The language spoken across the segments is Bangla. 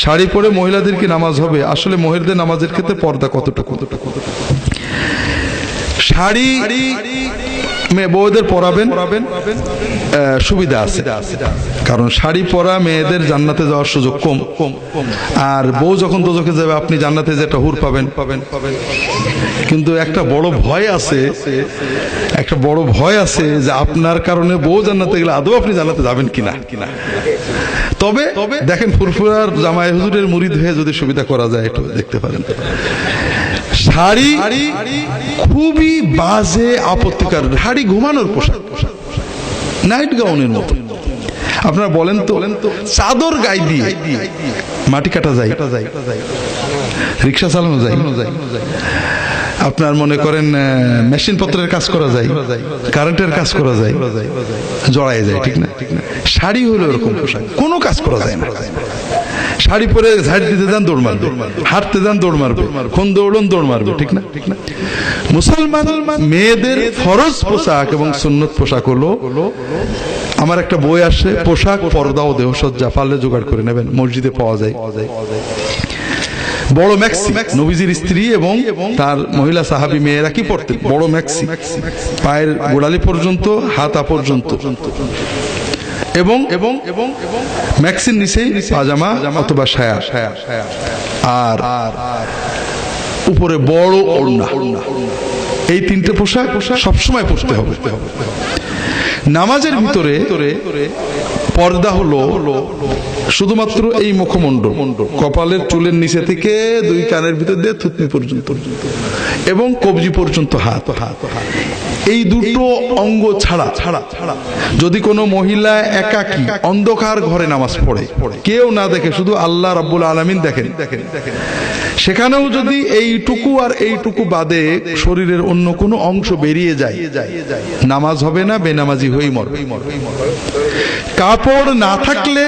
শাড়ি পরে মহিলাদের কি নামাজ হবে? আসলে মহিলাদের নামাজের ক্ষেত্রে পর্দা কতটুকু? শাড়ি বউদের পরাবেন, সুবিধা আছে, কারণ শাড়ি পরা মেয়েদের জান্নাতে যাওয়ার সুযোগ কম। আর বউ যখন দোজখে যাবে আপনি জান্নাতে যে একটা হুর পাবেন। কিন্তু একটা বড় ভয় আছে যে আপনার কারণে বউ জান্নাতে গেলে আদৌ আপনি জান্নাতে যাবেন কিনা। তবে দেখেন, ফুরফুরার জামাই হুজুরের মুরিদ হয়ে যদি সুবিধা করা যায় একটু দেখতে পারেন। শাড়ি খুবই বাজে, আপত্তিকর। শাড়ি ঘুমানোর পোশাক, নাইট গাউনের মতো। আপনারা বলেন তো, চাদর গায়ে দিয়ে মাটি কাটা যায়, রিক্সা চালানো যায়, আপনার মনে করেন মেশিন পত্রের কাজ করা যায়, কারেন্টের কাজ করা যায়, জড়াই যায়, ঠিক না? শাড়ি হলো এরকম পোশাক, কোনো কাজ করা যায় না। শাড়ি পরে ঝাড় দিতে যান দৌড় মারবে, হাঁটতে যান দৌড় মারবে, কোন দৌড়ন দৌড় মারবে, ঠিক না? মুসলমান মেয়েদের ফরজ পোশাক এবং সুন্নত পোশাক হলো, আমার একটা বই আসে, পোশাক, পর্দা ও দেহসজ্জা, পারলে জোগাড় করে নেবেন, মসজিদে পাওয়া যায়। বড় ম্যাক্সি, নবীজির স্ত্রী এবং তার মহিলা সাহাবী মেয়েরা কি পড়তেন? বড় ম্যাক্সি, পায়ের গোড়ালি পর্যন্ত, হাতা পর্যন্ত, এবং ম্যাক্সির নিচেই পাজামা অথবা সায়া, আর উপরে বড় ওড়না। এই তিনটে পোশাক সবসময় পরতে হবে। নামাজের ভিতরে পর্দা হলো শুধুমাত্র এই মুখমণ্ডল, কপালের চুলের নিচে থেকে দুই কানের ভিতর দিয়ে থুতনি পর্যন্ত এবং কবজি পর্যন্ত হাত। এই দুটো অঙ্গ ছাড়া যদি কোনো মহিলা একাকী অন্ধকার ঘরে নামাজ পড়ে, কেউ না দেখে, শুধু আল্লাহ রাব্বুল আলামিন দেখেন, সেখানেও যদি এইটুকু আর এইটুকু বাদে শরীরের অন্য কোনো অংশ বেরিয়ে যায়, নামাজ হবে না, বেনামাজি হয়েই মরবে। কাপড় না থাকলে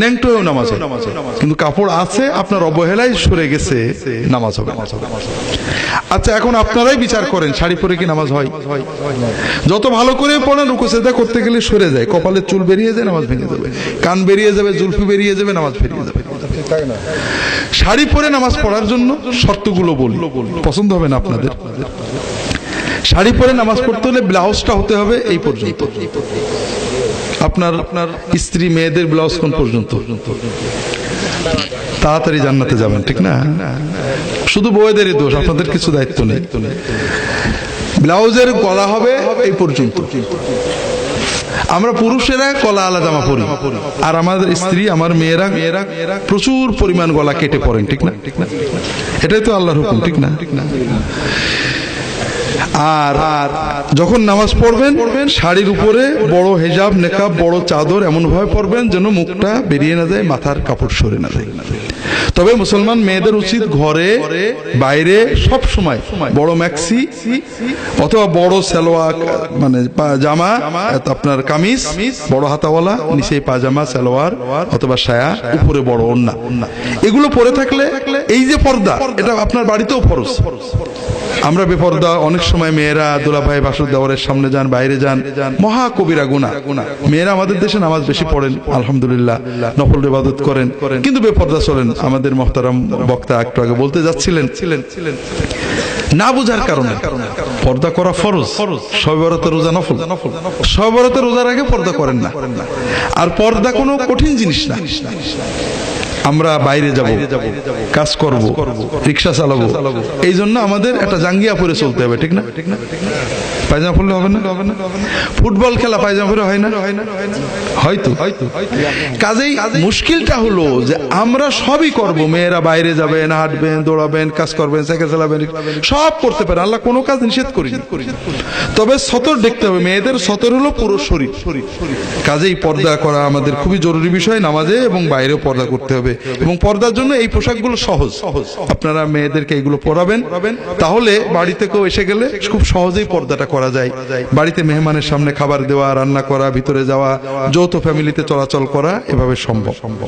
ন্যাংটোও নামাজ হবে, কিন্তু কাপড় আছে, আপনার অবহেলায় সরে গেছে, নামাজ হবে। আচ্ছা, এখন আপনারাই বিচার করেন, শাড়ি পরে কি নামাজ হয়? যত ভালো করে পড়েন, রুকু সিজদা করতে গেলে সরে যায়, কপালের চুল বেরিয়ে যায়, নামাজ ভেঙে যাবে, কান বেরিয়ে যাবে, জুলফি বেরিয়ে যাবে, নামাজ বেরিয়ে যাবে। শাড়ি পরে নামাজ পড়ার জন্য শর্তগুলো বলি, পছন্দ হবে না আপনাদের। শাড়ি পরে নামাজ পড়তে হলে ব্লাউজটা হতে হবে এই পর্যন্ত। আপনার স্ত্রী মেয়েদের ব্লাউজ কোন পর্যন্ত? তাড়াতাড়ি জান্নাতে যাবেন, ঠিক না? শুধু বউদেরই দোষ, আপনাদের কিছু দায়িত্ব নেই। ব্লাউজের গলা হবে এই পর্যন্ত। আমরা পুরুষেরা গলা আলা জামা পরি, আর আমাদের স্ত্রী, আমার মেয়েরা প্রচুর পরিমাণ গলা কেটে পড়েন, ঠিক না? এটাই তো আল্লাহর হুকুম, ঠিক না? আর যখন নামাজ পড়বেন, শাড়ির উপরে বড় হেজাব, নেকাব, বড় চাদর এমন ভাবে পড়বেন যেন মুখটা বেরিয়ে না যায়, মাথার কাপড় সরে না যায়। তবে মুসলমান মেয়েদের উচিত ঘরে বাইরে সব সময় বড় ম্যাক্সি অথবা বড় সালোয়ার, মানে জামা, আপনার কামিজ বড় হাতাওয়ালা, নিচে পাজামা, সালোয়ার অথবা সায়া, উপরে বড় ওড়না, এগুলো পরে থাকলে এই যে পর্দা, এটা আপনার বাড়িতেও ফরজ। আমরা বেপর্দা অনেক সময় মেয়েরা দুলাভাই বাসুর দেওয়ারের সামনে যান, বাইরে যান, মহা কবিরা গুনাহ। মেয়েরা আমাদের দেশে নামাজ বেশি পড়েন, আলহামদুলিল্লাহ, নফল ইবাদত করেন, কিন্তু বেপর্দা চলেন। আমাদের মুহতারাম বক্তা একটু আগে বলতে যাচ্ছিলেন, না বুঝার কারণে। পর্দা করা ফরজ, শবে বরাতের রোজা নফল, শবে বরাতের রোজার আগে পর্দা করেন না। আর পর্দা কোনো কঠিন জিনিস না। আমরা বাইরে যাব, কাজ করব, রিক্সা চালাবো, এই জন্য আমাদের একটা জাঙ্গিয়া পরে চলতে হবে, ঠিক না? পায়জামা পরলে হবে না? ফুটবল খেলা পায়জামা পরে হয় না? হয়তো। কাজেই মুশকিলটা হলো যে আমরা সবই করব, মেয়েরা বাইরে যাবেন, হাঁটবেন, দৌড়াবেন, কাজ করবেন, সাইকেল চালাবেন, সব করতে পারে, আল্লাহ কোনো কাজ নিষেধ করেনি। তবে সতর দেখতে হবে, মেয়েদের সতর হলো পুরো শরীর। কাজেই পর্দা করা আমাদের খুবই জরুরি বিষয়, নামাজে এবং বাইরেও পর্দা করতে হবে। এবং পর্দার জন্য এই পোশাকগুলো সহজ, আপনারা মেয়েদেরকে এইগুলো পরাবেন, তাহলে বাড়িতে কেউ এসে গেলে খুব সহজেই পর্দাটা করা যায়। বাড়িতে মেহমানের সামনে খাবার দেওয়া, রান্না করা, ভিতরে যাওয়া, যৌথ ফ্যামিলিতে চলাচল করা, এভাবে সম্ভব।